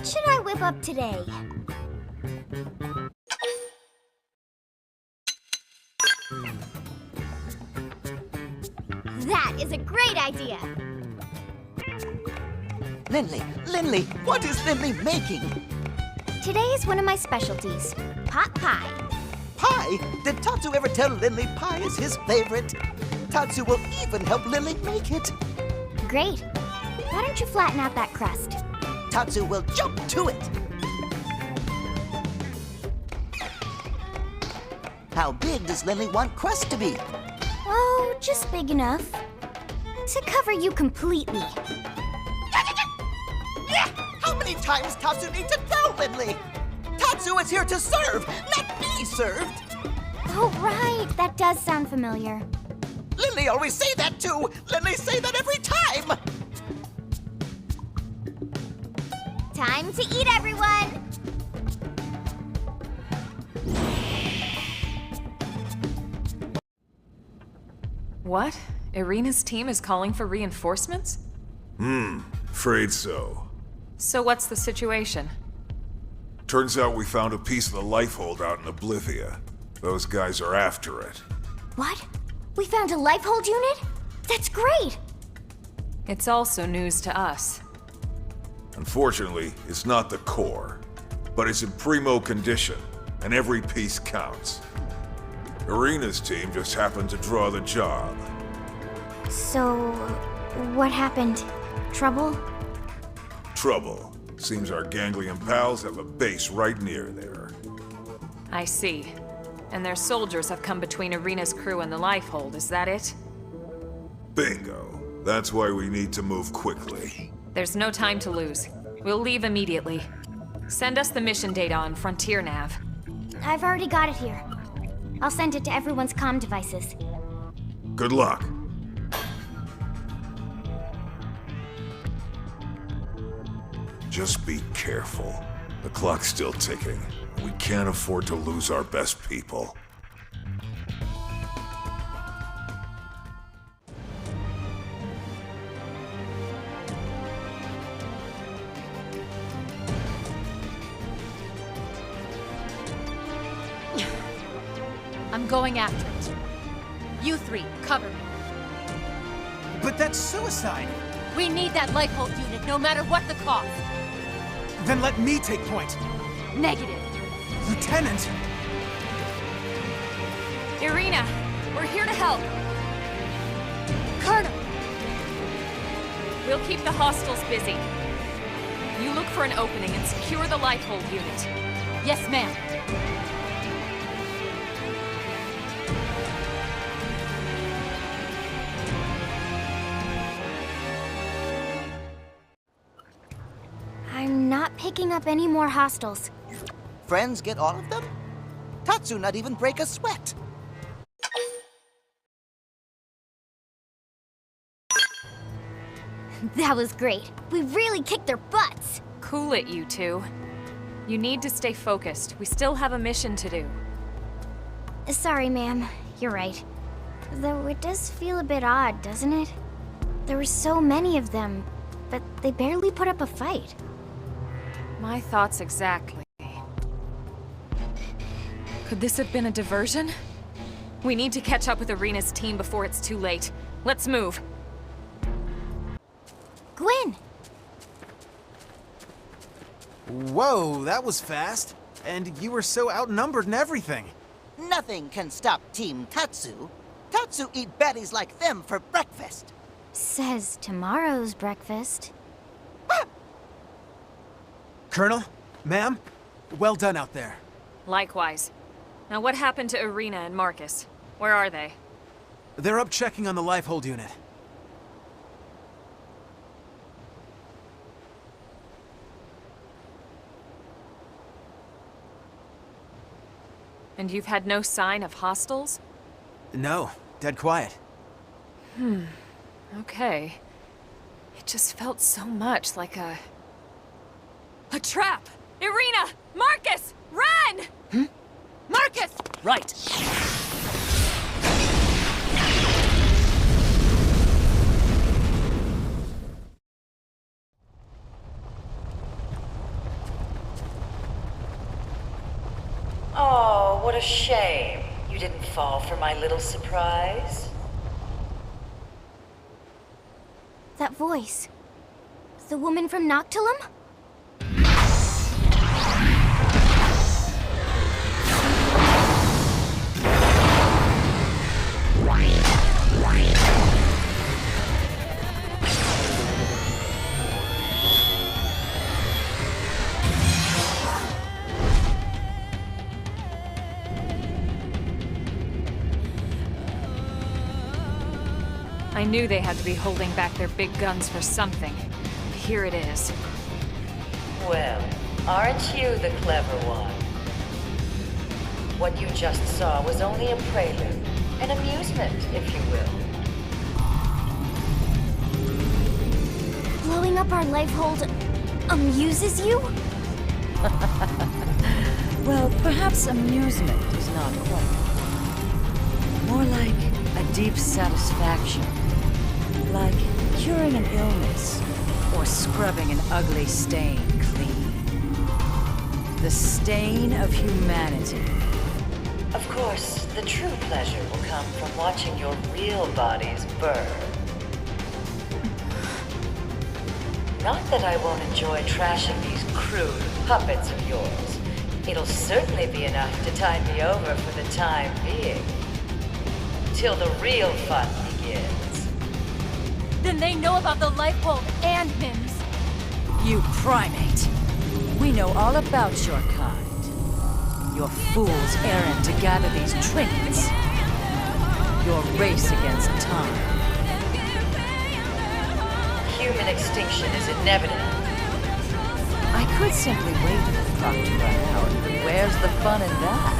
What should I whip up today? That is a great idea! Lindley, what is Lindley making? Today is one of my specialties, pot pie. Pie? Did Tatsu ever tell Lindley pie is his favorite? Tatsu will even help Lindley make it. Great. Why don't you flatten out that crust? Tatsu will jump to it. How big does Lindley want crust to be? Oh, just big enough to cover you completely. How many times Tatsu need to tell Lindley? Tatsu is here to serve, not be served. Oh, right. That does sound familiar. Lindley always say that too. Lindley say that every time. Time to eat, everyone! What? Irina's team is calling for reinforcements? Afraid so. So what's the situation? Turns out we found a piece of the lifehold out in Oblivia. Those guys are after it. What? We found a lifehold unit? That's great! It's also news to us. Unfortunately, it's not the core, but it's in primo condition, and every piece counts. Irina's team just happened to draw the job. So, what happened? Trouble? Trouble. Seems our Ganglion pals have a base right near there. I see. And their soldiers have come between Irina's crew and the lifehold, is that it? Bingo. That's why we need to move quickly. There's no time to lose. We'll leave immediately. Send us the mission data on Frontier Nav. I've already got it here. I'll send it to everyone's comm devices. Good luck. Just be careful. The clock's still ticking. We can't afford to lose our best people. I'm going after it. You three, cover me. But that's suicide! We need that lifehold unit, no matter what the cost. Then let me take point. Negative. Lieutenant! Irina, we're here to help. Colonel! We'll keep the hostiles busy. You look for an opening and secure the lifehold unit. Yes, ma'am. I'm not picking up any more hostiles. Friends get all of them? Tatsu not even break a sweat. That was great. We really kicked their butts. Cool it, you two. You need to stay focused. We still have a mission to do. Sorry, ma'am. You're right. Though it does feel a bit odd, doesn't it? There were so many of them, but they barely put up a fight. My thoughts exactly. Could this have been a diversion? We need to catch up with Irina's team before it's too late. Let's move. Gwen! Whoa, that was fast. And you were so outnumbered and everything. Nothing can stop Team Tatsu. Tatsu eat baddies like them for breakfast. Says tomorrow's breakfast. Colonel, ma'am, well done out there. Likewise. Now what happened to Irina and Marcus? Where are they? They're up checking on the lifehold unit. And you've had no sign of hostiles? No, dead quiet. Okay. It just felt so much like a trap! Irina! Marcus! Run! Marcus! Right. what a shame. You didn't fall for my little surprise. That voice. The woman from Noctilum? I knew they had to be holding back their big guns for something. Here it is. Well, aren't you the clever one? What you just saw was only a prelude, an amusement, if you will. Blowing up our lifehold amuses you? Well, perhaps amusement is not quite. More like a deep satisfaction. Like curing an illness, or scrubbing an ugly stain clean. The stain of humanity. Of course, the true pleasure will come from watching your real bodies burn. Not that I won't enjoy trashing these crude puppets of yours. It'll certainly be enough to tide me over for the time being. Till the real fun begins. Then they know about the lifehold and Mims. You primate. We know all about your kind. Your fool's errand to gather these trinkets. Your race against time. Human extinction is inevitable. I could simply wait for the clock to run out, but where's the fun in that?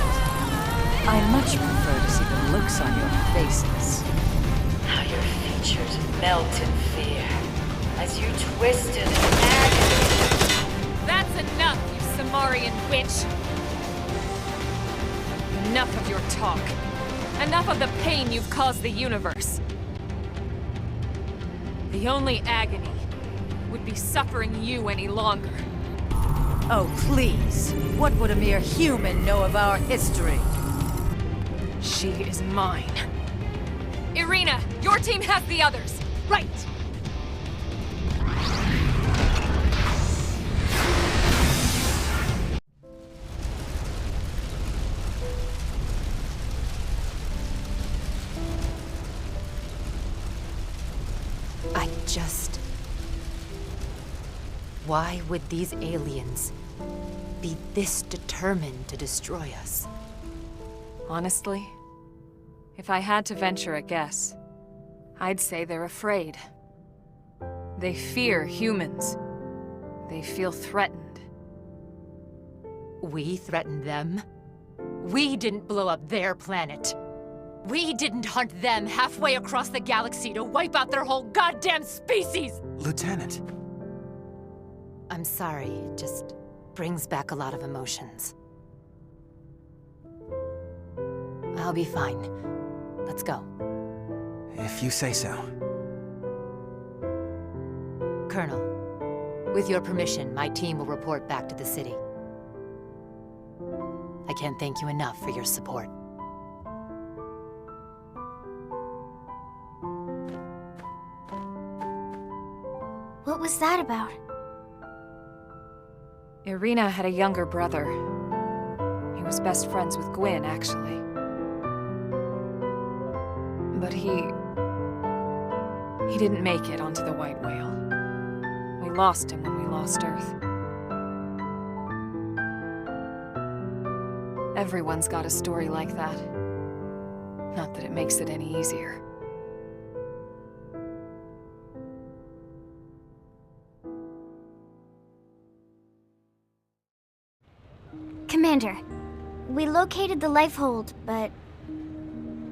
I much prefer to see the looks on your faces. How your features melt in fear as you twist in agony. That's enough, you Samarian witch! Enough of your talk. Enough of the pain you've caused the universe. The only agony would be suffering you any longer. Oh, please. What would a mere human know of our history? She is mine. Irina, your team has the others. Right! Why would these aliens be this determined to destroy us? Honestly, if I had to venture a guess, I'd say they're afraid. They fear humans. They feel threatened. We threatened them? We didn't blow up their planet. We didn't hunt them halfway across the galaxy to wipe out their whole goddamn species! Lieutenant. I'm sorry, it just brings back a lot of emotions. I'll be fine. Let's go. If you say so. Colonel, with your permission, my team will report back to the city. I can't thank you enough for your support. What was that about? Irina had a younger brother. He was best friends with Gwyn, actually. But he didn't make it onto the White Whale. We lost him when we lost Earth. Everyone's got a story like that. Not that it makes it any easier. Commander, we located the lifehold, but...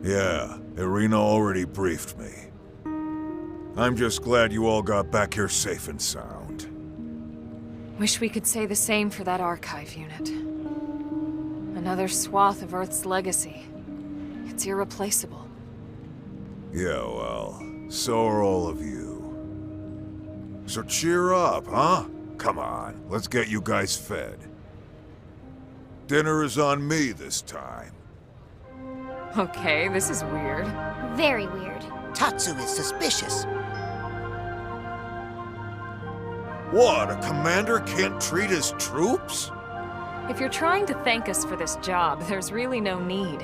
Yeah, Irina already briefed me. I'm just glad you all got back here safe and sound. Wish we could say the same for that archive unit. Another swath of Earth's legacy. It's irreplaceable. Yeah, well, so are all of you. So cheer up, huh? Come on, let's get you guys fed. Dinner is on me this time. Okay, this is weird. Very weird. Tatsu is suspicious. What, a commander can't treat his troops? If you're trying to thank us for this job, there's really no need.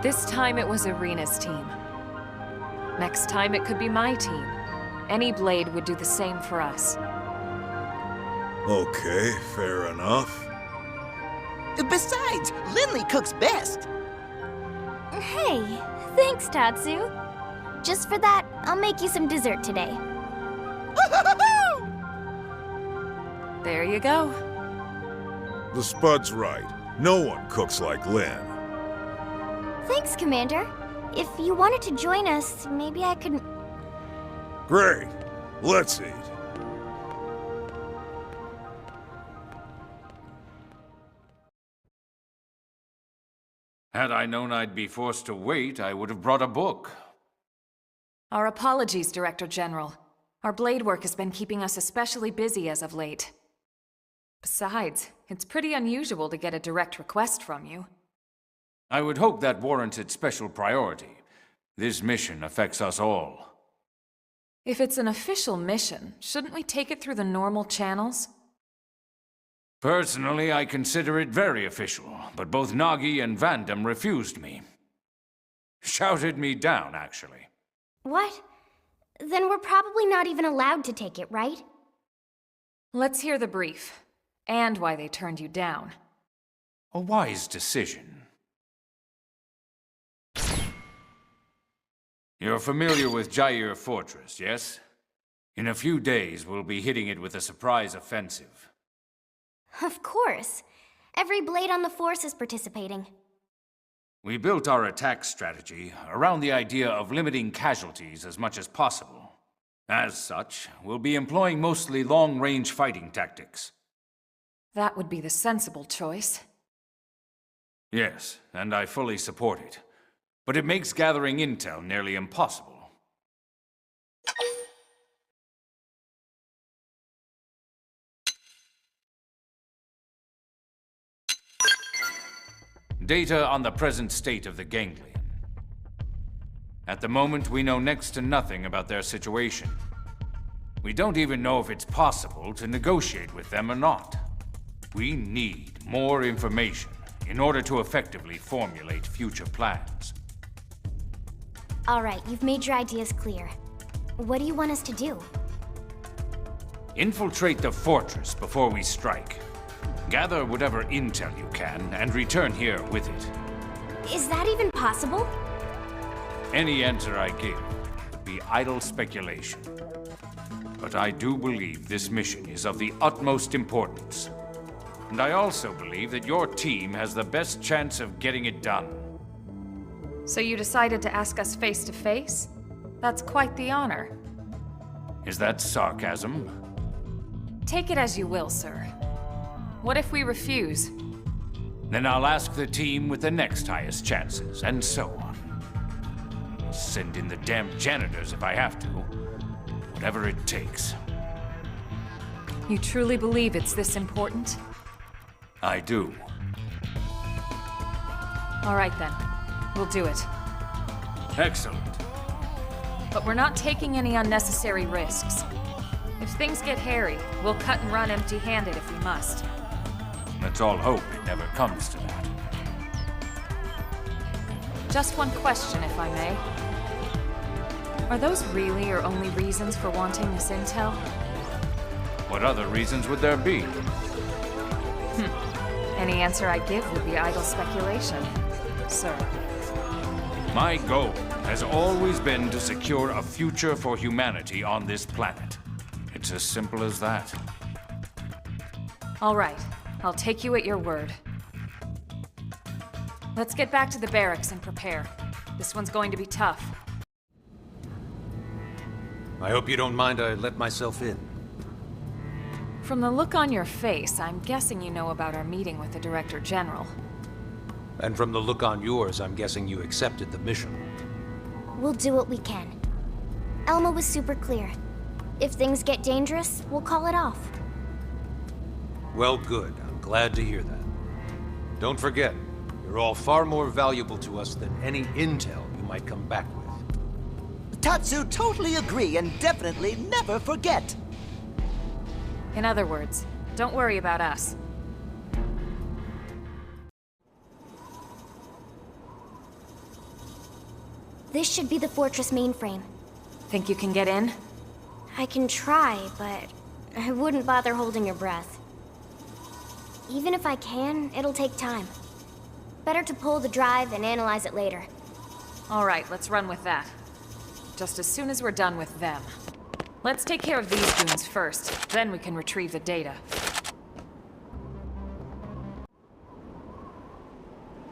This time it was Irina's team. Next time it could be my team. Any blade would do the same for us. Okay, fair enough. Besides, Lindley cooks best. Hey, thanks, Tatsu. Just for that, I'll make you some dessert today. There you go. The Spud's right. No one cooks like Lynn. Thanks, Commander. If you wanted to join us, maybe I could... Great. Let's eat. Had I known I'd be forced to wait, I would have brought a book. Our apologies, Director General. Our blade work has been keeping us especially busy as of late. Besides, it's pretty unusual to get a direct request from you. I would hope that warranted special priority. This mission affects us all. If it's an official mission, shouldn't we take it through the normal channels? Personally, I consider it very official, but both Nagi and Vandam refused me. Shouted me down, actually. What? Then we're probably not even allowed to take it, right? Let's hear the brief, and why they turned you down. A wise decision. You're familiar with Jair Fortress, yes? In a few days, we'll be hitting it with a surprise offensive. Of course. Every blade on the force is participating. We built our attack strategy around the idea of limiting casualties as much as possible. As such, we'll be employing mostly long-range fighting tactics. That would be the sensible choice. Yes, and I fully support it. But it makes gathering intel nearly impossible. Data on the present state of the Ganglion. At the moment, we know next to nothing about their situation. We don't even know if it's possible to negotiate with them or not. We need more information in order to effectively formulate future plans. All right, you've made your ideas clear. What do you want us to do? Infiltrate the fortress before we strike. Gather whatever intel you can and return here with it. Is that even possible? Any answer I give would be idle speculation. But I do believe this mission is of the utmost importance. And I also believe that your team has the best chance of getting it done. So you decided to ask us face to face? That's quite the honor. Is that sarcasm? Take it as you will, sir. What if we refuse? Then I'll ask the team with the next highest chances, and so on. Send in the damn janitors if I have to. Whatever it takes. You truly believe it's this important? I do. All right then. We'll do it. Excellent. But we're not taking any unnecessary risks. If things get hairy, we'll cut and run empty-handed if we must. Let's all hope it never comes to that. Just one question, if I may. Are those really your only reasons for wanting this intel? What other reasons would there be? Any answer I give would be idle speculation, sir. My goal has always been to secure a future for humanity on this planet. It's as simple as that. All right. I'll take you at your word. Let's get back to the barracks and prepare. This one's going to be tough. I hope you don't mind I let myself in. From the look on your face, I'm guessing you know about our meeting with the Director General. And from the look on yours, I'm guessing you accepted the mission. We'll do what we can. Elma was super clear. If things get dangerous, we'll call it off. Well, good. I'm glad to hear that. Don't forget, you're all far more valuable to us than any intel you might come back with. Tatsu totally agree and definitely never forget. In other words, don't worry about us. This should be the fortress mainframe. Think you can get in? I can try, but I wouldn't bother holding your breath. Even if I can, it'll take time. Better to pull the drive and analyze it later. All right, let's run with that. Just as soon as we're done with them. Let's take care of these goons first, then we can retrieve the data.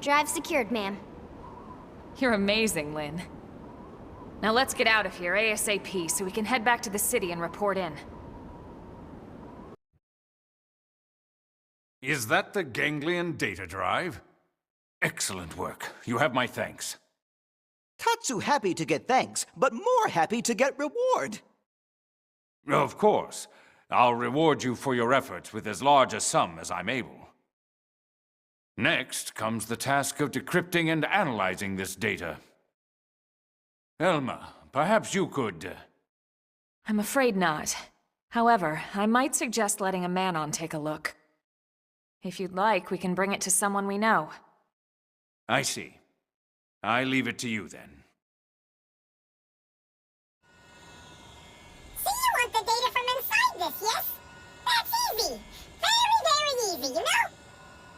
Drive secured, ma'am. You're amazing, Lynn. Now let's get out of here ASAP so we can head back to the city and report in. Is that the Ganglion data drive? Excellent work. You have my thanks. Tatsu happy to get thanks, but more happy to get reward. Of course. I'll reward you for your efforts with as large a sum as I'm able. Next comes the task of decrypting and analyzing this data. Elma, perhaps you could... I'm afraid not. However, I might suggest letting a man-on take a look. If you'd like, we can bring it to someone we know. I see. I leave it to you then. So you want the data from inside this, yes? That's easy. Very, very easy, you know?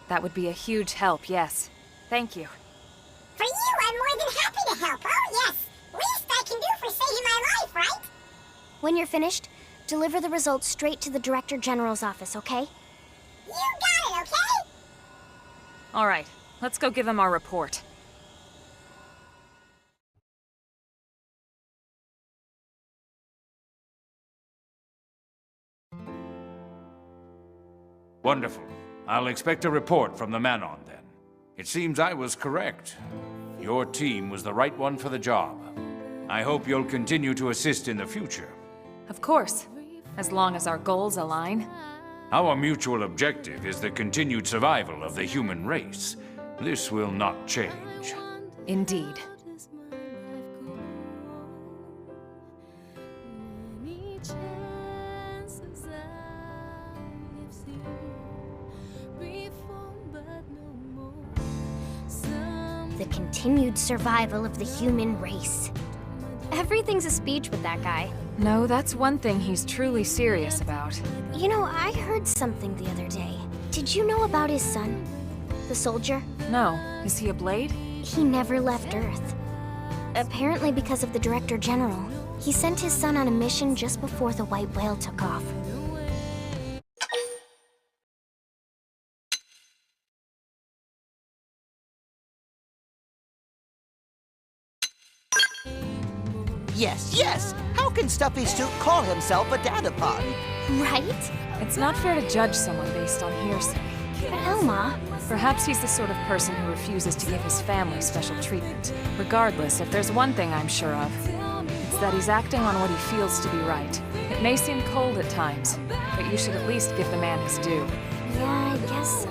That would be a huge help, yes. Thank you. For you, I'm more than happy to help. Oh, yes. Least I can do for saving my life, right? When you're finished, deliver the results straight to the Director General's office, okay? You got it, okay? All right, let's go give him our report. Wonderful. I'll expect a report from the man-on then. It seems I was correct. Your team was the right one for the job. I hope you'll continue to assist in the future. Of course, as long as our goals align. Our mutual objective is the continued survival of the human race. This will not change. Indeed. The continued survival of the human race. Everything's a speech with that guy. No, that's one thing he's truly serious about. You know, I heard something the other day. Did you know about his son? The soldier? No. Is he a Blade? He never left Earth. Apparently because of the Director General. He sent his son on a mission just before the White Whale took off. Yes, yes! How can Stuffy Suit call himself a datapod? Right? It's not fair to judge someone based on hearsay. But Elma... Perhaps he's the sort of person who refuses to give his family special treatment. Regardless, if there's one thing I'm sure of, it's that he's acting on what he feels to be right. It may seem cold at times, but you should at least give the man his due. Yeah, I guess so.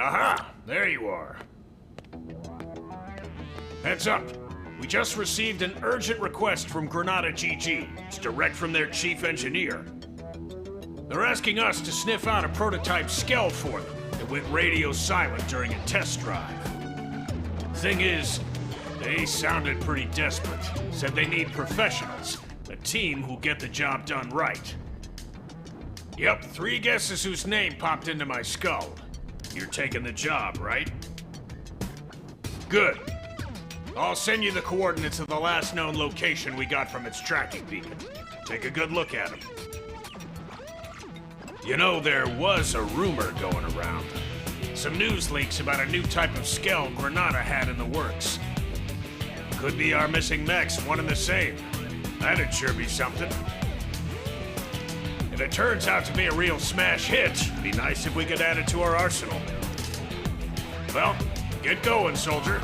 Aha! There you are. Heads up. We just received an urgent request from Granada GG. It's direct from their chief engineer. They're asking us to sniff out a prototype Skell for them that went radio silent during a test drive. Thing is, they sounded pretty desperate. Said they need professionals, a team who'll get the job done right. Yep, 3 guesses whose name popped into my skull. You're taking the job, right? Good. I'll send you the coordinates of the last known location we got from its tracking beacon. Take a good look at them. You know, there was a rumor going around. Some news leaks about a new type of Skell Granada had in the works. Could be our missing mechs, one and the same. That'd sure be something. If it turns out to be a real smash hit, it'd be nice if we could add it to our arsenal. Well, get going, soldier.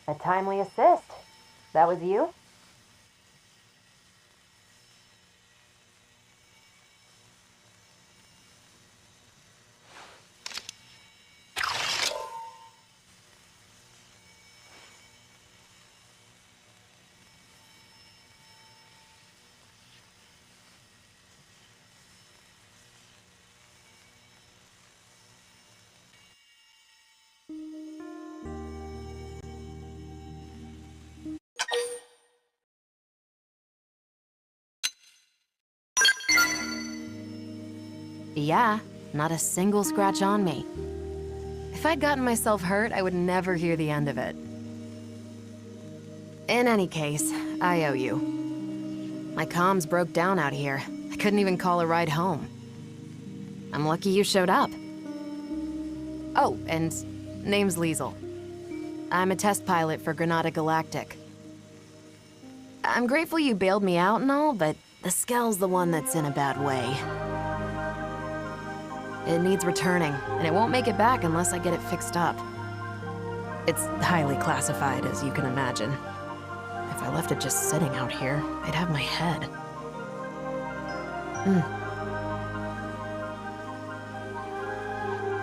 A timely assist. That was you? Yeah, not a single scratch on me. If I'd gotten myself hurt, I would never hear the end of it. In any case, I owe you. My comms broke down out here. I couldn't even call a ride home. I'm lucky you showed up. Oh, and name's Liesel. I'm a test pilot for Granada Galactic. I'm grateful you bailed me out and all, but the Skell's the one that's in a bad way. It needs returning, and it won't make it back unless I get it fixed up. It's highly classified, as you can imagine. If I left it just sitting out here, they'd have my head.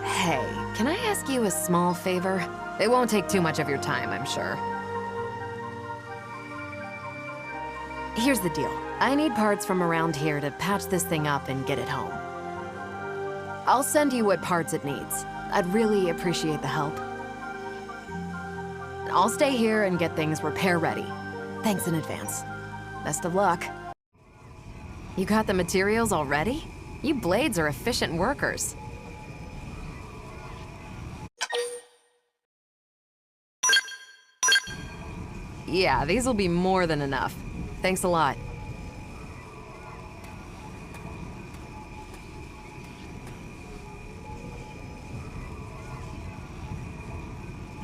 Hey, can I ask you a small favor? It won't take too much of your time, I'm sure. Here's the deal. I need parts from around here to patch this thing up and get it home. I'll send you what parts it needs. I'd really appreciate the help. I'll stay here and get things repair ready. Thanks in advance. Best of luck. You got the materials already? You Blades are efficient workers. Yeah, these will be more than enough. Thanks a lot.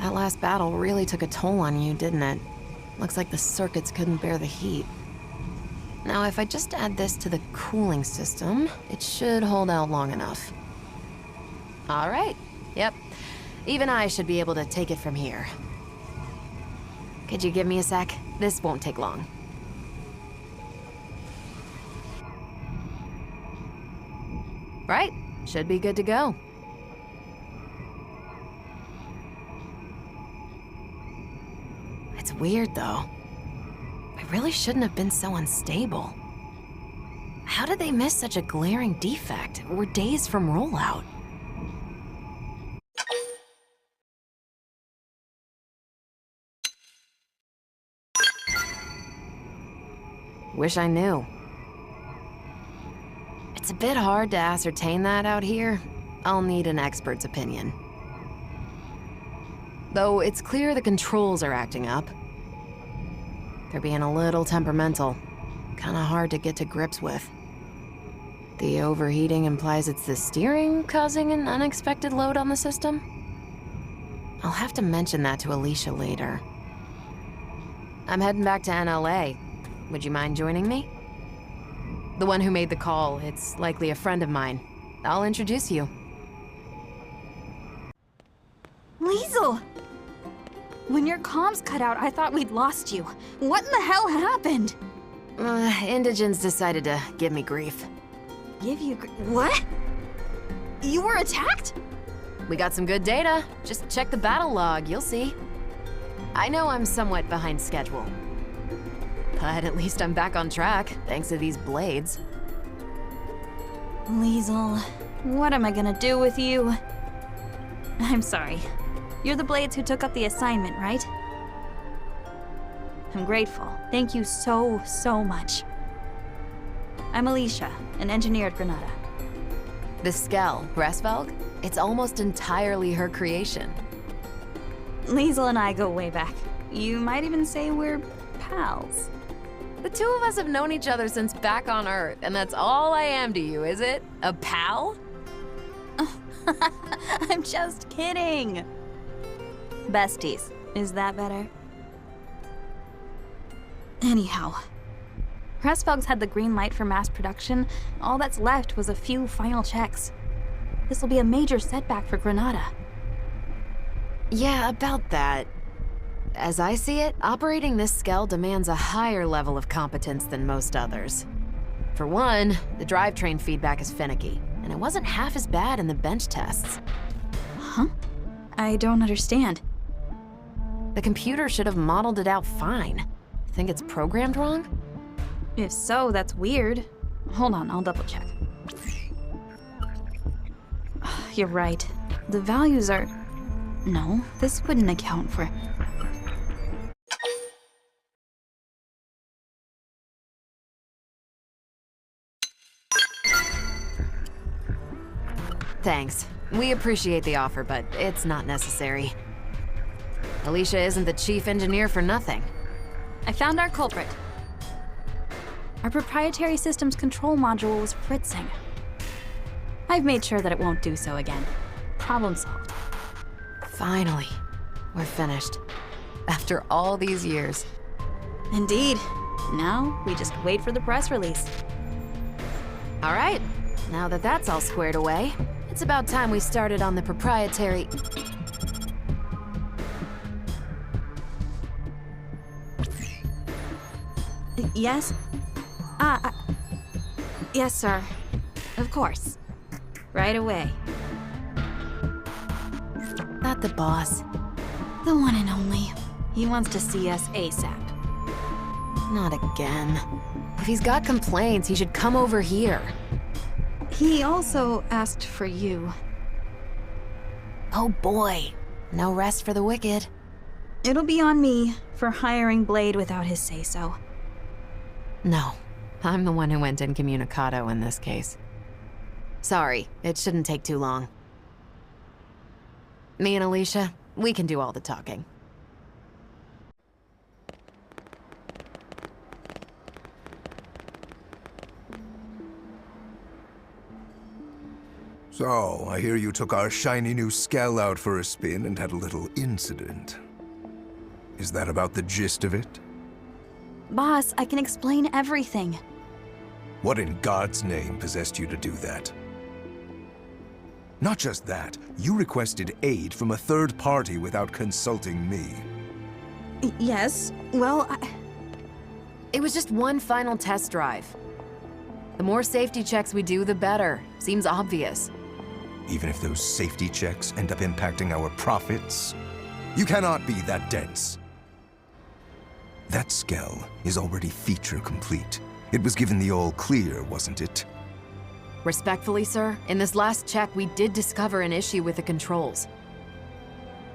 That last battle really took a toll on you, didn't it? Looks like the circuits couldn't bear the heat. Now, if I just add this to the cooling system, it should hold out long enough. All right. Yep. Even I should be able to take it from here. Could you give me a sec? This won't take long. Right. Should be good to go. weird, though. I really shouldn't have been so unstable. How did they miss such a glaring defect? We're days from rollout. Wish I knew. It's a bit hard to ascertain that out here. I'll need an expert's opinion. Though it's clear the controls are acting up. They're being a little temperamental. Kinda hard to get to grips with. The overheating implies it's the steering causing an unexpected load on the system? I'll have to mention that to Alicia later. I'm heading back to NLA. Would you mind joining me? The one who made the call, it's likely a friend of mine. I'll introduce you. Liesel! When your comms cut out, I thought we'd lost you. What in the hell happened? Indigens decided to give me grief. Give you what? You were attacked? We got some good data. Just check the battle log, you'll see. I know I'm somewhat behind schedule. But at least I'm back on track, thanks to these blades. Liesel, what am I gonna do with you? I'm sorry. You're the Blades who took up the assignment, right? I'm grateful. Thank you so, so much. I'm Alicia, an engineer at Granada. The Skell, Resvelg? It's almost entirely her creation. Liesel and I go way back. You might even say we're pals. The two of us have known each other since back on Earth, and that's all I am to you, is it? A pal? I'm just kidding. Besties. Is that better? Anyhow, Resvelg's had the green light for mass production. All that's left was a few final checks. This will be a major setback for Granada. Yeah, about that. As I see it, operating this Skell demands a higher level of competence than most others. For one, the drivetrain feedback is finicky, and it wasn't half as bad in the bench tests. Huh? I don't understand. The computer should have modeled it out fine. Think it's programmed wrong? If so, that's weird. Hold on, I'll double check. You're right. The values are... No, this wouldn't account for... Thanks. We appreciate the offer, but it's not necessary. Alicia isn't the chief engineer for nothing. I found our culprit. Our proprietary systems control module was fritzing. I've made sure that it won't do so again. Problem solved. Finally, we're finished. After all these years. Indeed. Now, we just wait for the press release. All right. Now that that's all squared away, it's about time we started on the proprietary... Yes? Yes, sir. Of course. Right away. Not the boss. The one and only. He wants to see us ASAP. Not again. If he's got complaints, he should come over here. He also asked for you. Oh boy. No rest for the wicked. It'll be on me for hiring Blade without his say-so. No. I'm the one who went incommunicado in this case. Sorry, it shouldn't take too long. Me and Alicia, we can do all the talking. So, I hear you took our shiny new Skell out for a spin and had a little incident. Is that about the gist of it? Boss, I can explain everything. What in God's name possessed you to do that? Not just that, you requested aid from a third party without consulting me. Yes, well, It was just one final test drive. The more safety checks we do, the better. Seems obvious. Even if those safety checks end up impacting our profits? You cannot be that dense. That Skell is already feature complete. It was given the all clear, wasn't it? Respectfully, sir, in this last check, we did discover an issue with the controls.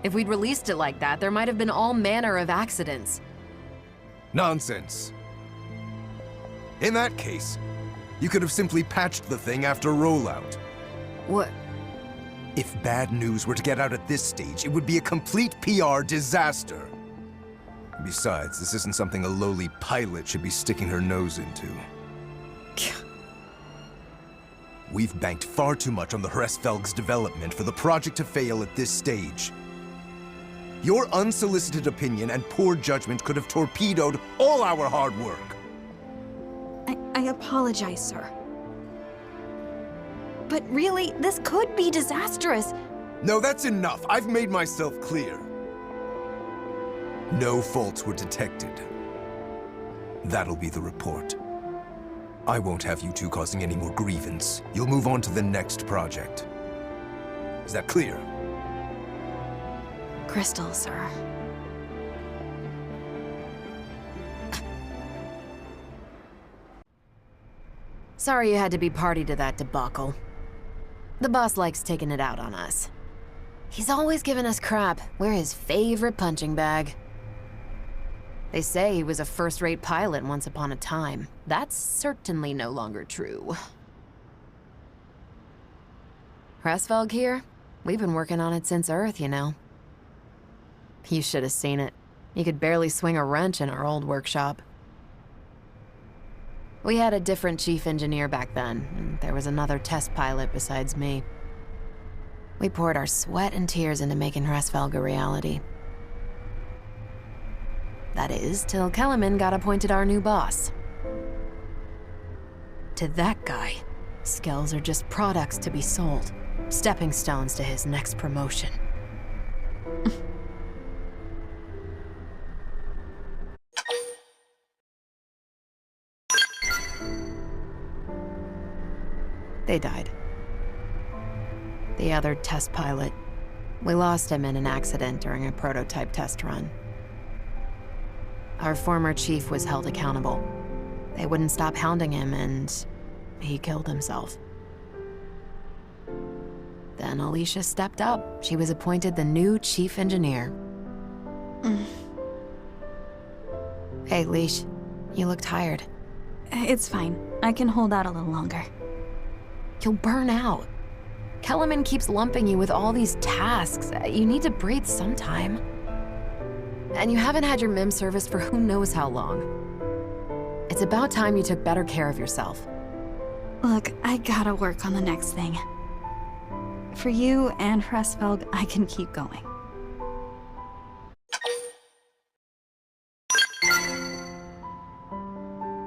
If we'd released it like that, there might have been all manner of accidents. Nonsense. In that case, you could have simply patched the thing after rollout. What? If bad news were to get out at this stage, it would be a complete PR disaster. Besides, this isn't something a lowly pilot should be sticking her nose into. We've banked far too much on the Hresvelg's development for the project to fail at this stage. Your unsolicited opinion and poor judgment could have torpedoed all our hard work. I apologize, sir. But really, this could be disastrous. No, that's enough. I've made myself clear. No faults were detected. That'll be the report. I won't have you two causing any more grievance. You'll move on to the next project. Is that clear? Crystal, sir. Sorry you had to be party to that debacle. The boss likes taking it out on us. He's always giving us crap. We're his favorite punching bag. They say he was a first-rate pilot once upon a time. That's certainly no longer true. Hresvelg here? We've been working on it since Earth, you know. You should have seen it. You could barely swing a wrench in our old workshop. We had a different chief engineer back then, and there was another test pilot besides me. We poured our sweat and tears into making Hresvelg a reality. That is, till Kellerman got appointed our new boss. To that guy, Skells are just products to be sold, stepping stones to his next promotion. They died. The other test pilot. We lost him in an accident during a prototype test run. Our former chief was held accountable. They wouldn't stop hounding him, and he killed himself. Then Alicia stepped up. She was appointed the new chief engineer. Hey, Leash. You look tired. It's fine. I can hold out a little longer. You'll burn out. Kellerman keeps lumping you with all these tasks. You need to breathe sometime. And you haven't had your MIM service for who knows how long. It's about time you took better care of yourself. Look, I gotta work on the next thing. For you and Hresvelg, I can keep going.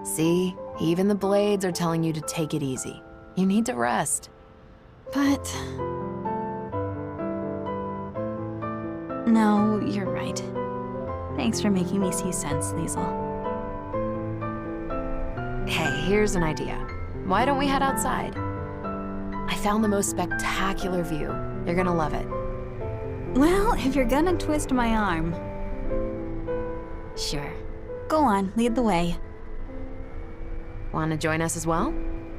See? Even the blades are telling you to take it easy. You need to rest. But... no, you're right. Thanks for making me see sense, Liesel. Hey, here's an idea. Why don't we head outside? I found the most spectacular view. You're gonna love it. Well, if you're gonna twist my arm... Sure. Go on, lead the way. Want to join us as well?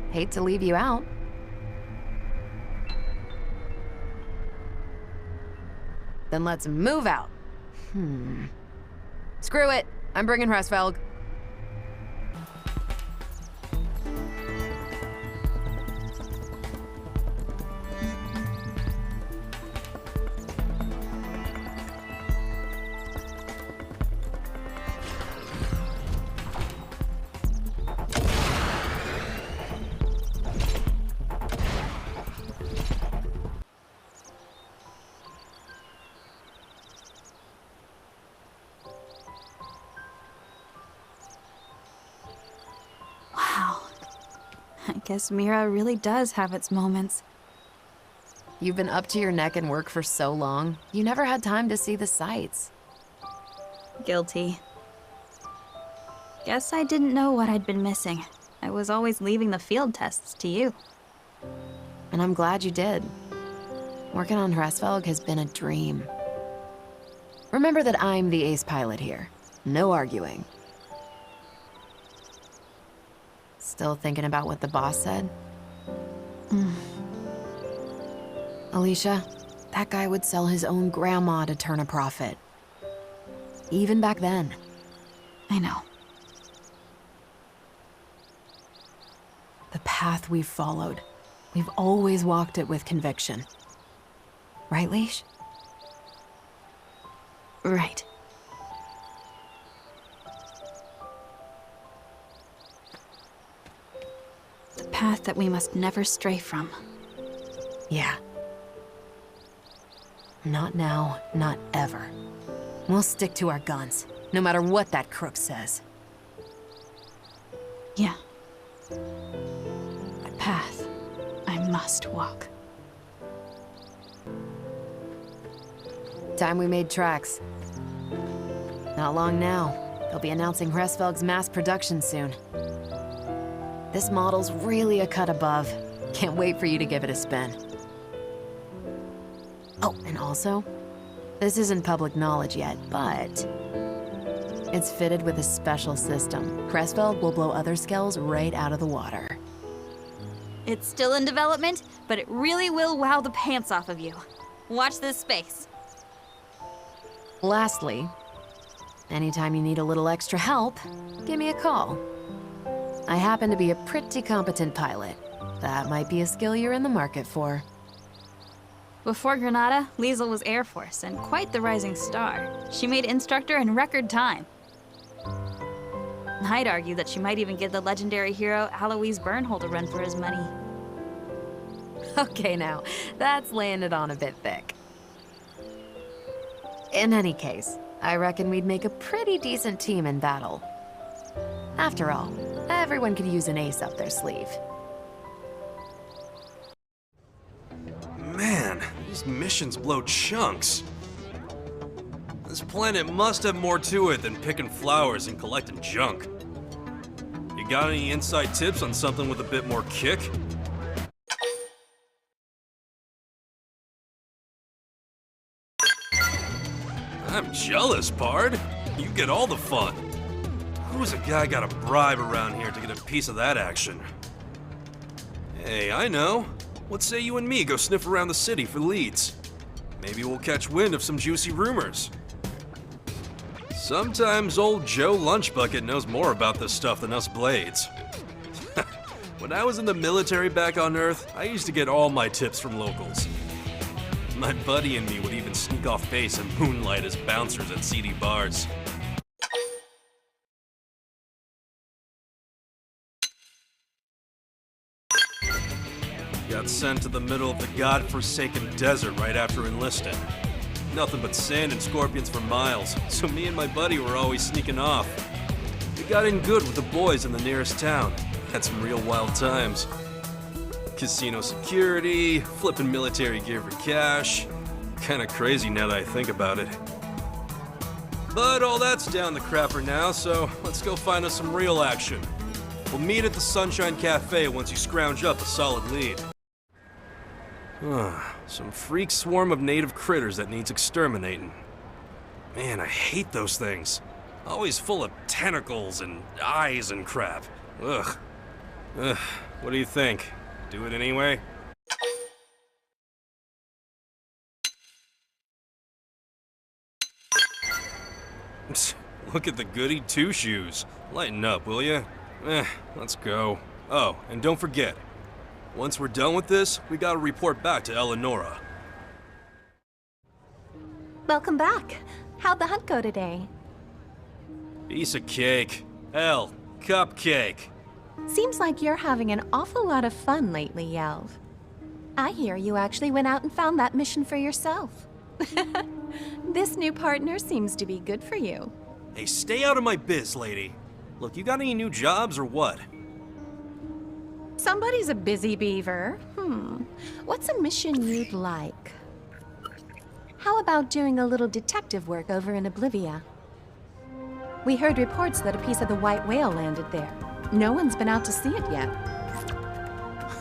Hate to leave you out. Then let's move out. Screw it. I'm bringing Hresvelg. I guess Mira really does have its moments. You've been up to your neck in work for so long, you never had time to see the sights. Guilty. Guess I didn't know what I'd been missing. I was always leaving the field tests to you. And I'm glad you did. Working on Hresvelg has been a dream. Remember that I'm the ace pilot here. No arguing. Still thinking about what the boss said? Alicia, that guy would sell his own grandma to turn a profit. Even back then. I know. The path we've followed, we've always walked it with conviction. Right, Leash? Right. The path that we must never stray from. Yeah. Not now, not ever. We'll stick to our guns, no matter what that crook says. Yeah. The path I must walk. Time we made tracks. Not long now. They'll be announcing Hresvelg's mass production soon. This model's really a cut above. Can't wait for you to give it a spin. Oh, and also, this isn't public knowledge yet, but it's fitted with a special system. Hresvelg will blow other Skells right out of the water. It's still in development, but it really will wow the pants off of you. Watch this space. Lastly, anytime you need a little extra help, give me a call. I happen to be a pretty competent pilot. That might be a skill you're in the market for. Before Granada, Liesl was Air Force, and quite the rising star. She made instructor in record time. I'd argue that she might even give the legendary hero Alois Bernhold a run for his money. Okay now, that's laying it on a bit thick. In any case, I reckon we'd make a pretty decent team in battle. After all, everyone could use an ace up their sleeve. Man, these missions blow chunks. This planet must have more to it than picking flowers and collecting junk. You got any inside tips on something with a bit more kick? I'm jealous, Pard. You get all the fun. Who's a guy got a bribe around here to get a piece of that action? Hey, I know. What say you and me go sniff around the city for leads? Maybe we'll catch wind of some juicy rumors. Sometimes old Joe Lunchbucket knows more about this stuff than us Blades. When I was in the military back on Earth, I used to get all my tips from locals. My buddy and me would even sneak off base and moonlight as bouncers at seedy bars. Got sent to the middle of the godforsaken desert right after enlisting. Nothing but sand and scorpions for miles, so me and my buddy were always sneaking off. We got in good with the boys in the nearest town. Had some real wild times. Casino security, flipping military gear for cash. Kinda crazy now that I think about it. But all that's down the crapper now, so let's go find us some real action. We'll meet at the Sunshine Cafe once you scrounge up a solid lead. Some freak swarm of native critters that needs exterminating. Man, I hate those things. Always full of tentacles and eyes and crap. Ugh. What do you think? Do it anyway? Look at the goody two-shoes. Lighten up, will ya? Let's go. Oh, and don't forget, once we're done with this, we gotta report back to Eleonora. Welcome back. How'd the hunt go today? Piece of cake. Hell, cupcake. Seems like you're having an awful lot of fun lately, Yelv. I hear you actually went out and found that mission for yourself. This new partner seems to be good for you. Hey, stay out of my biz, lady. Look, you got any new jobs or what? Somebody's a busy beaver. What's a mission you'd like? How about doing a little detective work over in Oblivia? We heard reports that a piece of the white whale landed there. No one's been out to see it yet.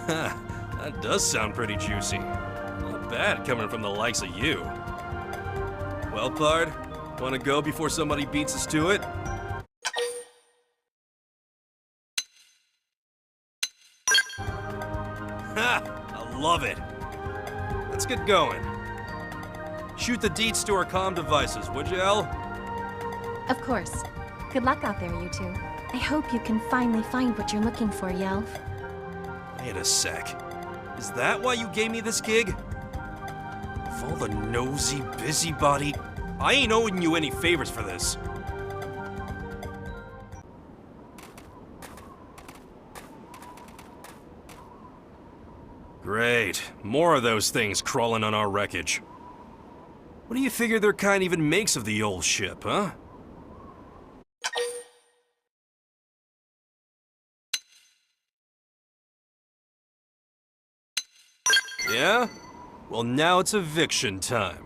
That does sound pretty juicy. Not bad coming from the likes of you. Well, Pard, wanna go before somebody beats us to it? I love it. Let's get going. Shoot the deets to our comm devices, would you, El? Of course. Good luck out there, you two. I hope you can finally find what you're looking for, Yelv. Wait a sec. Is that why you gave me this gig? Of all the nosy busybody, I ain't owing you any favors for this. Great. More of those things crawling on our wreckage. What do you figure their kind even makes of the old ship, huh? Yeah? Well, now it's eviction time.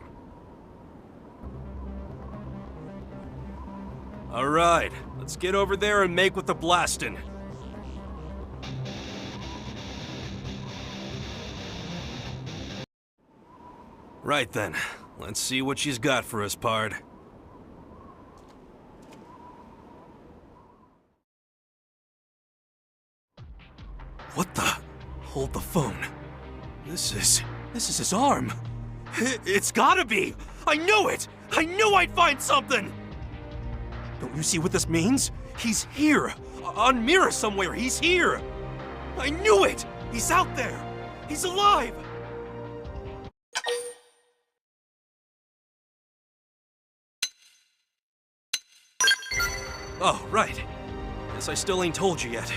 Alright, let's get over there and make with the blasting. Right then, let's see what she's got for us, Pard. What the? Hold the phone. This is his arm. It's gotta be! I know it! I knew I'd find something! Don't you see what this means? He's here! On Mira somewhere, he's here! I knew it! He's out there! He's alive! Oh, right. Guess I still ain't told you yet.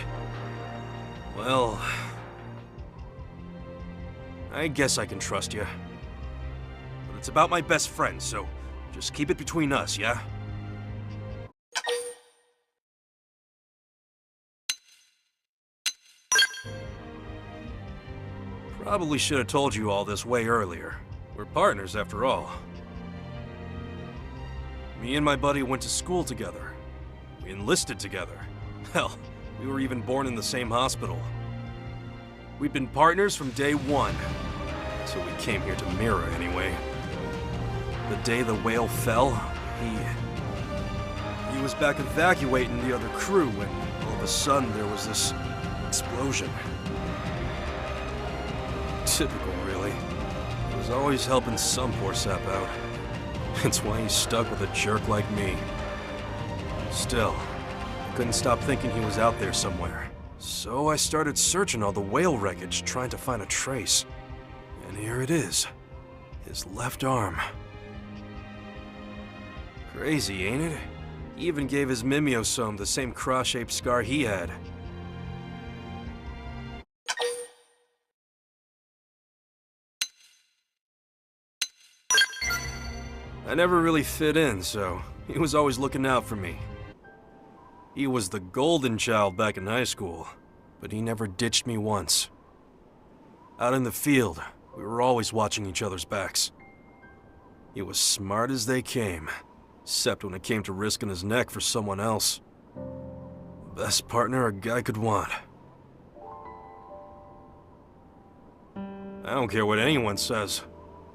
Well... I guess I can trust you. But it's about my best friend, so just keep it between us, yeah? Probably should have told you all this way earlier. We're partners, after all. Me and my buddy went to school together. We enlisted together. Hell, we were even born in the same hospital. We've been partners from day one. Until we came here to Mira, anyway. The day the whale fell, he was back evacuating the other crew when all of a sudden there was this explosion. Typical, really. He was always helping some poor sap out. That's why he's stuck with a jerk like me. Still, I couldn't stop thinking he was out there somewhere. So I started searching all the whale wreckage, trying to find a trace. And here it is. His left arm. Crazy, ain't it? He even gave his mimeosome the same cross-shaped scar he had. I never really fit in, so he was always looking out for me. He was the golden child back in high school, but he never ditched me once. Out in the field, we were always watching each other's backs. He was smart as they came, except when it came to risking his neck for someone else. Best partner a guy could want. I don't care what anyone says.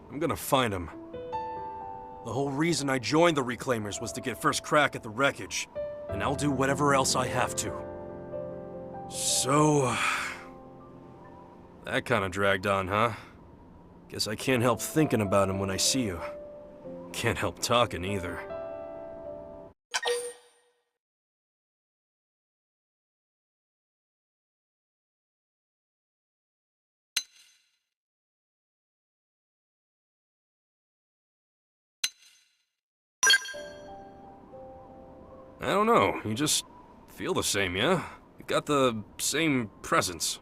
I'm gonna find him. The whole reason I joined the Reclaimers was to get first crack at the wreckage, and I'll do whatever else I have to. So... that kinda dragged on, huh? Guess I can't help thinking about him when I see you. Can't help talking either. I don't know, you just feel the same, yeah? You got the same presence.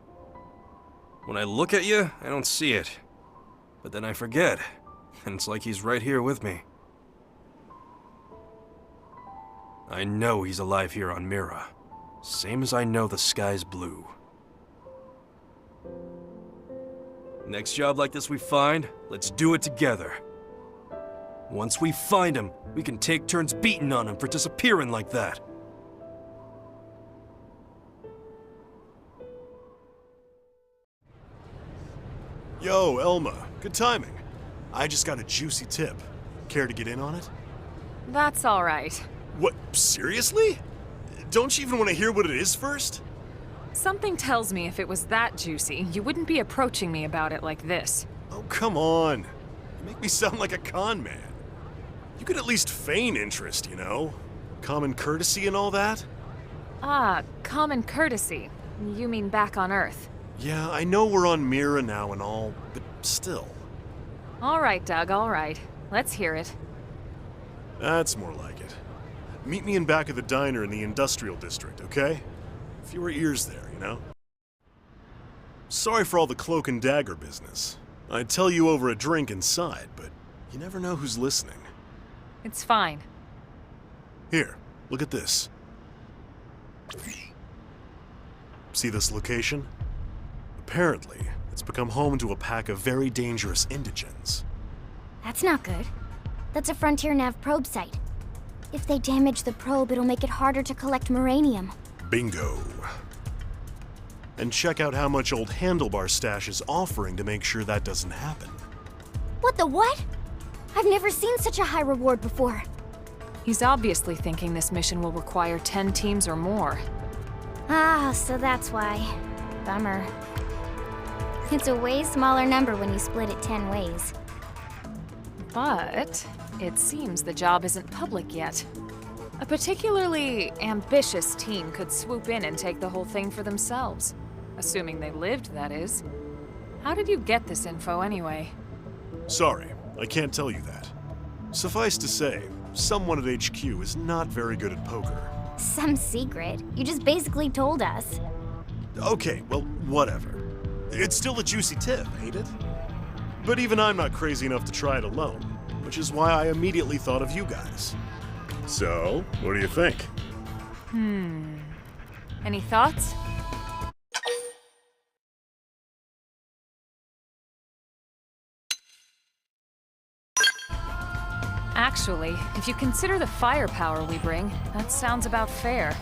When I look at you, I don't see it. But then I forget, and it's like he's right here with me. I know he's alive here on Mira. Same as I know the sky's blue. Next job like this we find, let's do it together. Once we find him, we can take turns beating on him for disappearing like that. Yo, Elma. Good timing. I just got a juicy tip. Care to get in on it? That's all right. What, seriously? Don't you even want to hear what it is first? Something tells me if it was that juicy, you wouldn't be approaching me about it like this. Oh, come on. You make me sound like a con man. You could at least feign interest, you know? Common courtesy and all that? Ah, common courtesy. You mean back on Earth? Yeah, I know we're on Mira now and all, but still. All right, Doug, all right. Let's hear it. That's more like it. Meet me in back of the diner in the industrial district, okay? Fewer ears there, you know? Sorry for all the cloak and dagger business. I'd tell you over a drink inside, but you never know who's listening. It's fine. Here, look at this. See this location? Apparently, it's become home to a pack of very dangerous indigens. That's not good. That's a Frontier Nav probe site. If they damage the probe, it'll make it harder to collect Moranium. Bingo. And check out how much old Handlebar Stash is offering to make sure that doesn't happen. What the what? I've never seen such a high reward before. He's obviously thinking this mission will require 10 teams or more. Ah, so that's why. Bummer. It's a way smaller number when you split it 10 ways. But it seems the job isn't public yet. A particularly ambitious team could swoop in and take the whole thing for themselves. Assuming they lived, that is. How did you get this info anyway? Sorry, I can't tell you that. Suffice to say, someone at HQ is not very good at poker. Some secret. You just basically told us. Okay, well, whatever. It's still a juicy tip, ain't it? But even I'm not crazy enough to try it alone, which is why I immediately thought of you guys. So, what do you think? Any thoughts? Actually, if you consider the firepower we bring, that sounds about fair.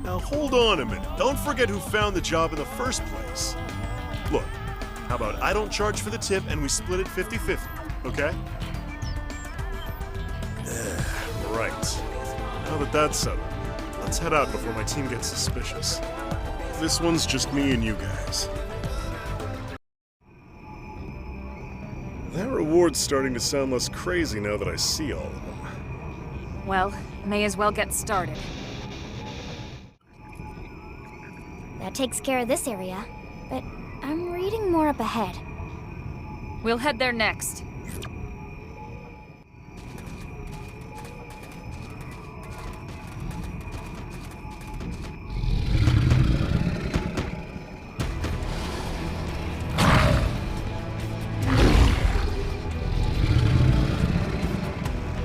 Now hold on a minute. Don't forget who found the job in the first place. Look, how about I don't charge for the tip and we split it 50-50, okay? Right. Now that that's settled, let's head out before my team gets suspicious. This one's just me and you guys. That reward's starting to sound less crazy now that I see all of them. Well, may as well get started. That takes care of this area, but I'm reading more up ahead. We'll head there next.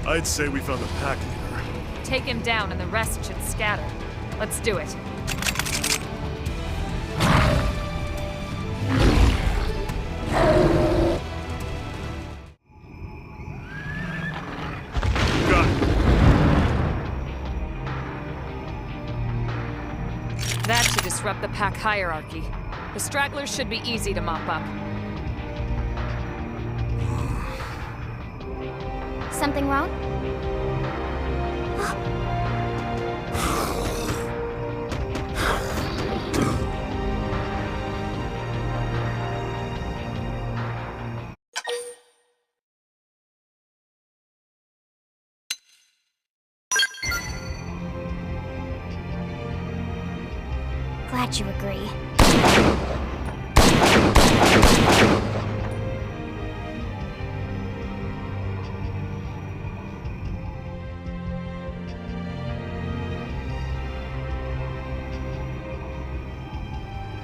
I'd say we found the pack leader. Take him down and the rest should scatter. Let's do it. Got it. That should disrupt the pack hierarchy. The stragglers should be easy to mop up. Something wrong? Glad you agree.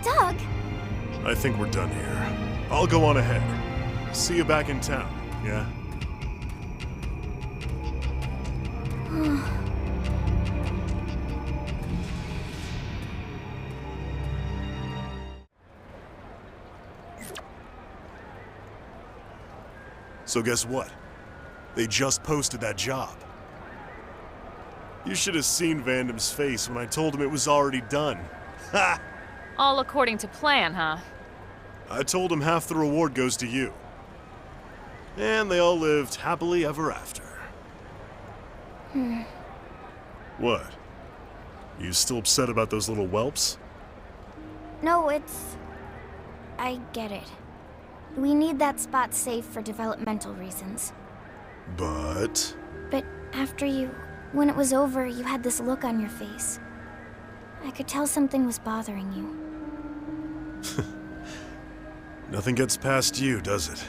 Doug? I think we're done here. I'll go on ahead. See you back in town, yeah? So guess what? They just posted that job. You should have seen Vandam's face when I told him it was already done. Ha! All according to plan, huh? I told him half the reward goes to you. And they all lived happily ever after. What? You still upset about those little whelps? No, I get it. We need that spot safe for developmental reasons. But After when it was over, you had this look on your face. I could tell something was bothering you. nothing gets past you, does it?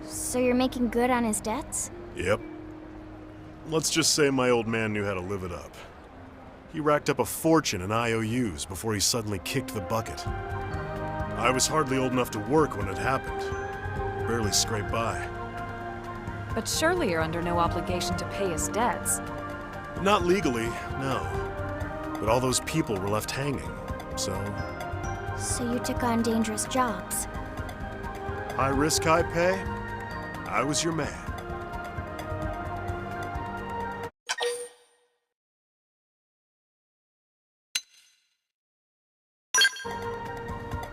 So you're making good on his debts? Yep. Let's just say my old man knew how to live it up. He racked up a fortune in IOUs before he suddenly kicked the bucket. I was hardly old enough to work when it happened. Barely scraped by. But surely you're under no obligation to pay his debts. Not legally, no. But all those people were left hanging, so... So you took on dangerous jobs. High risk, high pay? I was your man.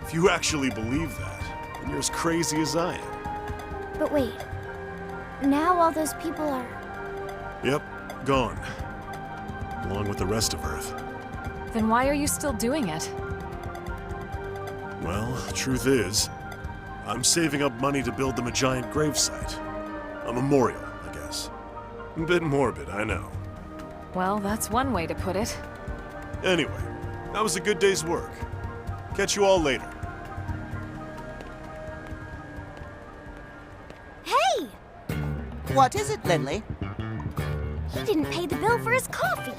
If you actually believe that, then you're as crazy as I am. But wait. Now all those people are... Yep, gone. Along with the rest of Earth. Then why are you still doing it? Well, truth is, I'm saving up money to build them a giant gravesite. A memorial, I guess. A bit morbid, I know. Well, that's one way to put it. Anyway, that was a good day's work. Catch you all later. Hey! What is it, Lindley? He didn't pay the bill for his coffee.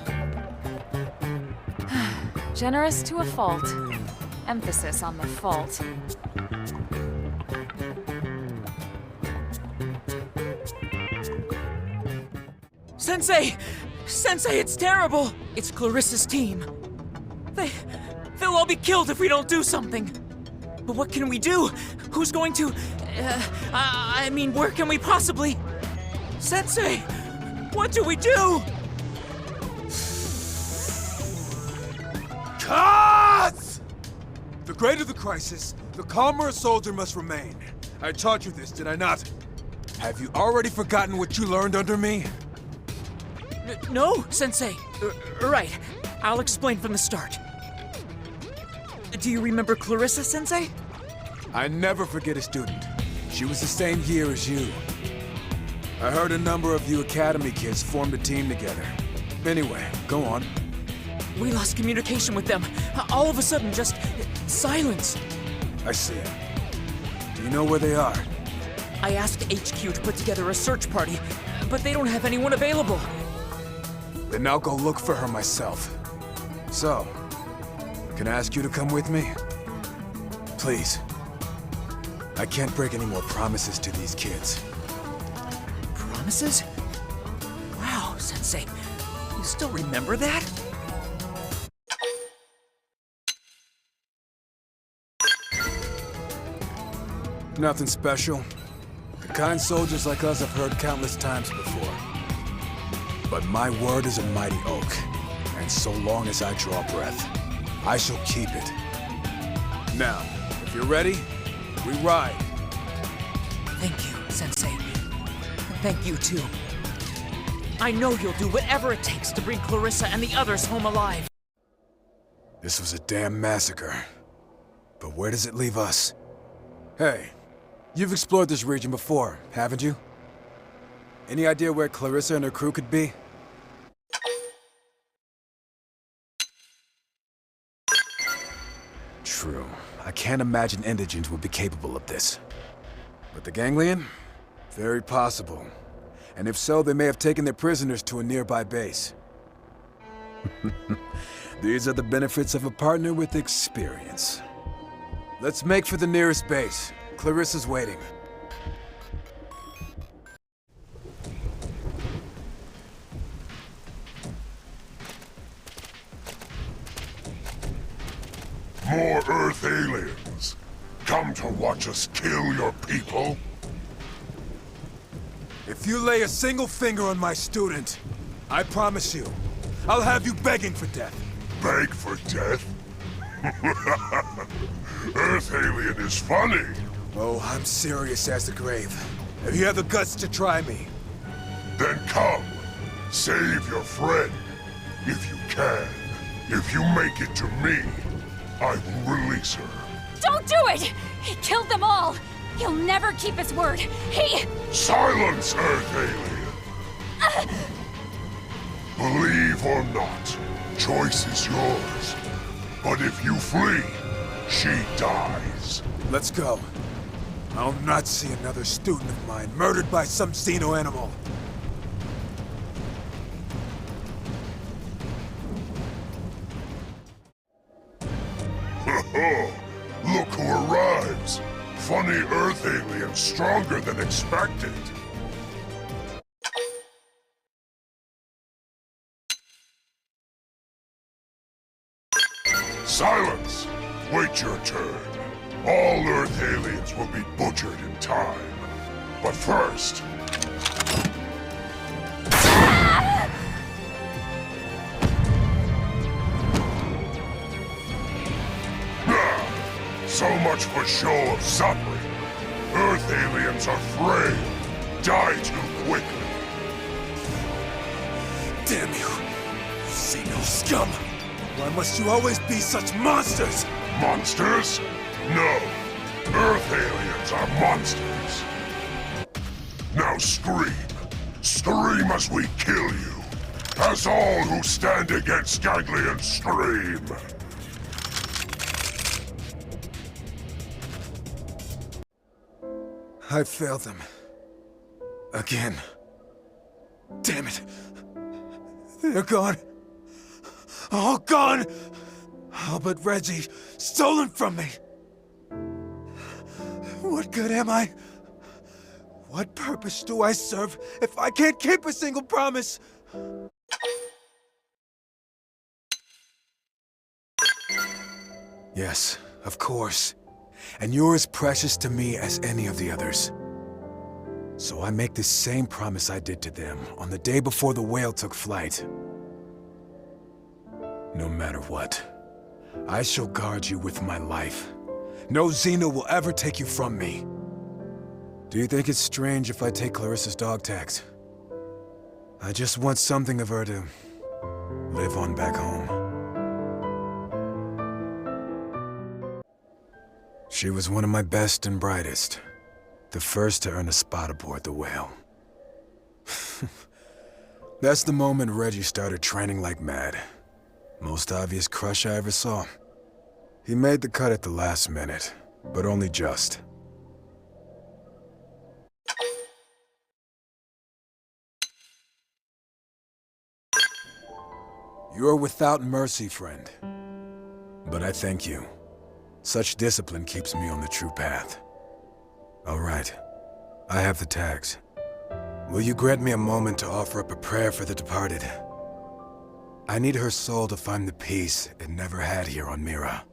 Generous to a fault. Emphasis on the fault. Sensei! Sensei, it's terrible! It's Clarissa's team. They'll all be killed if we don't do something. But what can we do? Who's going to... I mean, where can we possibly... Sensei! What do we do? Cuts! The greater the crisis, the calmer a soldier must remain. I taught you this, did I not? Have you already forgotten what you learned under me? No, Sensei. Right. I'll explain from the start. Do you remember Clarissa, Sensei? I never forget a student. She was the same year as you. I heard a number of you Academy kids formed a team together. Anyway, go on. We lost communication with them. All of a sudden, just silence. I see. Do you know where they are? I asked HQ to put together a search party, but they don't have anyone available. Then I'll go look for her myself. So, can I ask you to come with me? Please. I can't break any more promises to these kids. Promises? Wow, Sensei. You still remember that? Nothing special. The kind soldiers like us have heard countless times before. But my word is a mighty oak, and so long as I draw breath, I shall keep it. Now, if you're ready, we ride. Thank you, Sensei. Thank you, too. I know you'll do whatever it takes to bring Clarissa and the others home alive. This was a damn massacre. But where does it leave us? Hey, you've explored this region before, haven't you? Any idea where Clarissa and her crew could be? True. I can't imagine indigens would be capable of this. But the Ganglion? Very possible. And if so, they may have taken their prisoners to a nearby base. These are the benefits of a partner with experience. Let's make for the nearest base. Clarissa's waiting. More Earth aliens. Come to watch us kill your people? If you lay a single finger on my student, I promise you, I'll have you begging for death. Beg for death? Earth alien is funny. Oh, I'm serious as the grave. If you have the guts to try me. Then come. Save your friend. If you can, if you make it to me, I will release her. Don't do it! He killed them all! He'll never keep his word. He... Silence, Earth Alien! Believe or not, choice is yours. But if you flee, she dies. Let's go. I'll not see another student of mine murdered by some xeno animal. Look who arrives! Funny Earth alien stronger than expected. Silence! Wait your turn. All Earth aliens will be butchered in time. But first... So much for show of suffering. Earth aliens are frail. Die too quickly. Damn you! Xeno scum! Why must you always be such monsters? Monsters? No. Earth aliens are monsters. Now scream. Scream as we kill you. As all who stand against Ganglion scream. I failed them. Again. Damn it. They're gone. All gone! All but Reggie, stolen from me! What good am I? What purpose do I serve if I can't keep a single promise? Yes, of course. And you're as precious to me as any of the others. So I make the same promise I did to them on the day before the whale took flight. No matter what, I shall guard you with my life. No Xeno will ever take you from me. Do you think it's strange if I take Clarissa's dog tags? I just want something of her to live on back home. She was one of my best and brightest. The first to earn a spot aboard the whale. That's the moment Reggie started training like mad. Most obvious crush I ever saw. He made the cut at the last minute, but only just. You're without mercy, friend. But I thank you. Such discipline keeps me on the true path. All right. I have the tags. Will you grant me a moment to offer up a prayer for the departed? I need her soul to find the peace it never had here on Mira.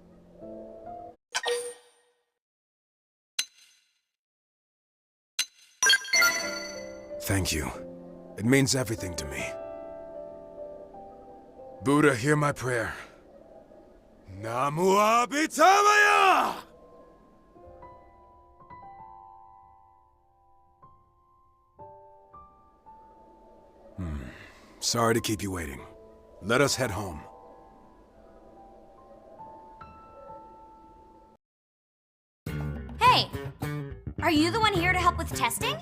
Thank you. It means everything to me. Buddha, hear my prayer. Namu Abitamaya! Sorry to keep you waiting. Let us head home. Hey! Are you the one here to help with testing?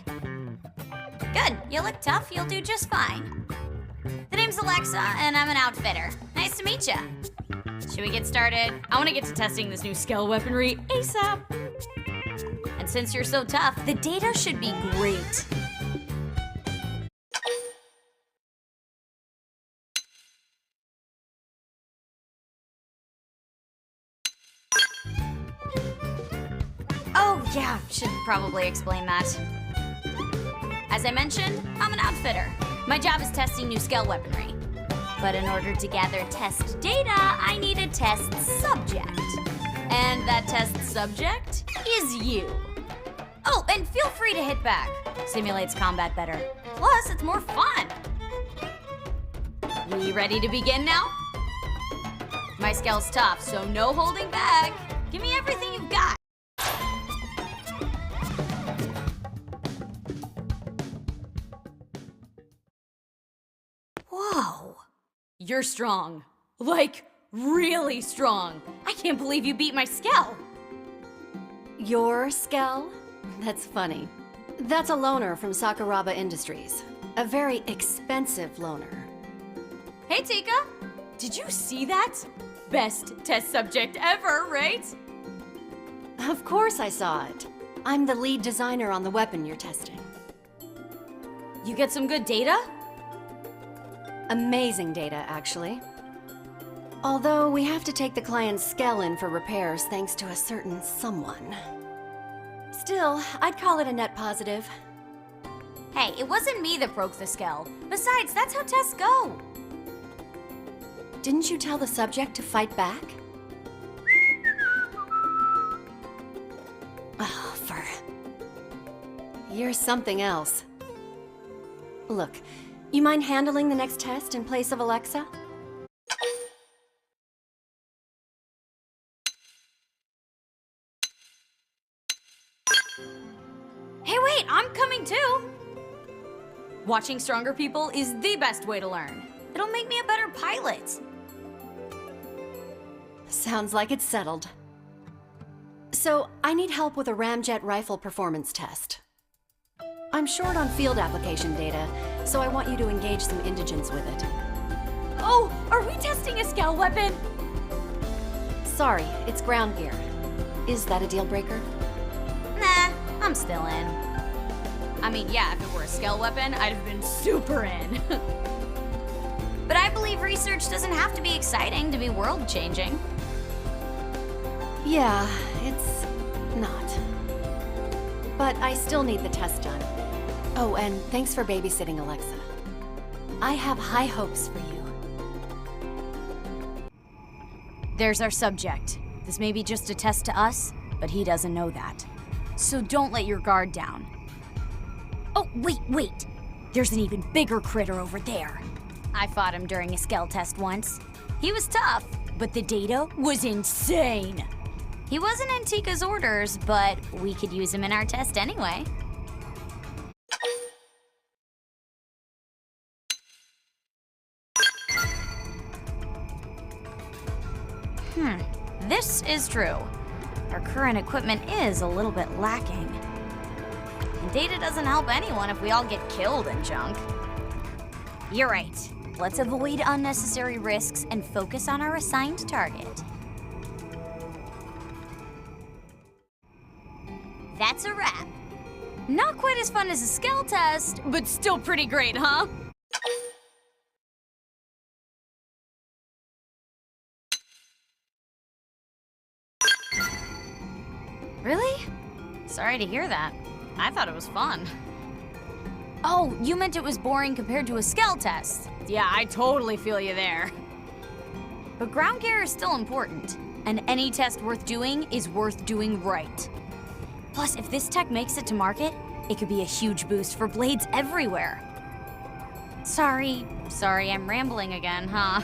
Good, you look tough, you'll do just fine. The name's Alexa, and I'm an outfitter. Nice to meet ya. Should we get started? I want to get to testing this new Skell weaponry ASAP. And since you're so tough, the data should be great. Oh, yeah, should probably explain that. As I mentioned, I'm an outfitter. My job is testing new Skell weaponry. But in order to gather test data, I need a test subject. And that test subject is you. Oh, and feel free to hit back. Simulates combat better. Plus, it's more fun. We ready to begin now? My Skell's tough, so no holding back. Give me everything you've got. Whoa. You're strong. Like, really strong. I can't believe you beat my Skell. Your Skell? That's funny. That's a loaner from Sakuraba Industries. A very expensive loaner. Hey, Tika. Did you see that? Best test subject ever, right? Of course I saw it. I'm the lead designer on the weapon you're testing. You get some good data? Amazing data, actually. Although we have to take the client's Skell in for repairs thanks to a certain someone. Still, I'd call it a net positive. Hey, it wasn't me that broke the Skell. Besides, that's how tests go. Didn't you tell the subject to fight back? Oh, You're something else. Look, you mind handling the next test in place of Alexa? Hey, wait, I'm coming too! Watching stronger people is the best way to learn. It'll make me a better pilot. Sounds like it's settled. So, I need help with a ramjet rifle performance test. I'm short on field application data, so I want you to engage some indigents with it. Oh, are we testing a Skell weapon? Sorry, it's ground gear. Is that a deal breaker? Nah, I'm still in. I mean, yeah, if it were a Skell weapon, I'd have been super in. But I believe research doesn't have to be exciting to be world-changing. Yeah, it's not. But I still need the test done. Oh, and thanks for babysitting Alexa. I have high hopes for you. There's our subject. This may be just a test to us, but he doesn't know that. So don't let your guard down. Oh, wait! There's an even bigger critter over there. I fought him during a Skell test once. He was tough, but the data was insane. He wasn't in Tika's orders, but we could use him in our test anyway. This is true. Our current equipment is a little bit lacking. And data doesn't help anyone if we all get killed in junk. You're right. Let's avoid unnecessary risks and focus on our assigned target. That's a wrap. Not quite as fun as a Skell test, but still pretty great, huh? Really? Sorry to hear that. I thought it was fun. Oh, you meant it was boring compared to a Skell test. Yeah, I totally feel you there. But ground gear is still important, and any test worth doing is worth doing right. Plus, if this tech makes it to market, it could be a huge boost for blades everywhere. Sorry, I'm rambling again, huh?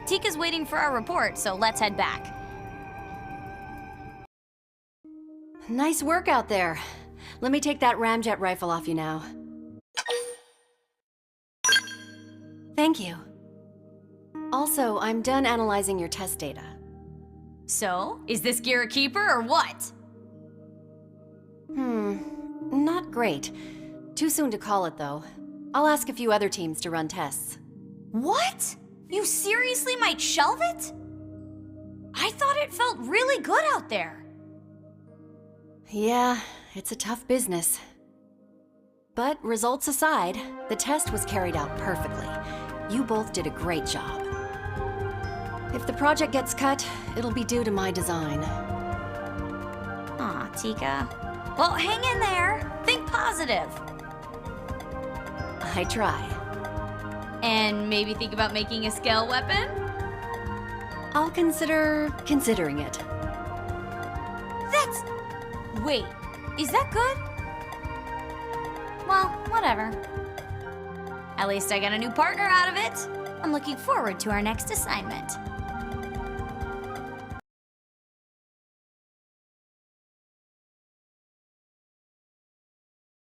Tika's waiting for our report, so let's head back. Nice work out there. Let me take that ramjet rifle off you now. Thank you. Also, I'm done analyzing your test data. So, is this gear a keeper or what? Not great. Too soon to call it, though. I'll ask a few other teams to run tests. What? You seriously might shelve it? I thought it felt really good out there. Yeah, it's a tough business. But results aside, the test was carried out perfectly. You both did a great job. If the project gets cut, it'll be due to my design. Aw, Tika. Well, hang in there. Think positive. I try. And maybe think about making a Skell weapon? I'll considering it. Wait, is that good? Well, whatever. At least I got a new partner out of it. I'm looking forward to our next assignment.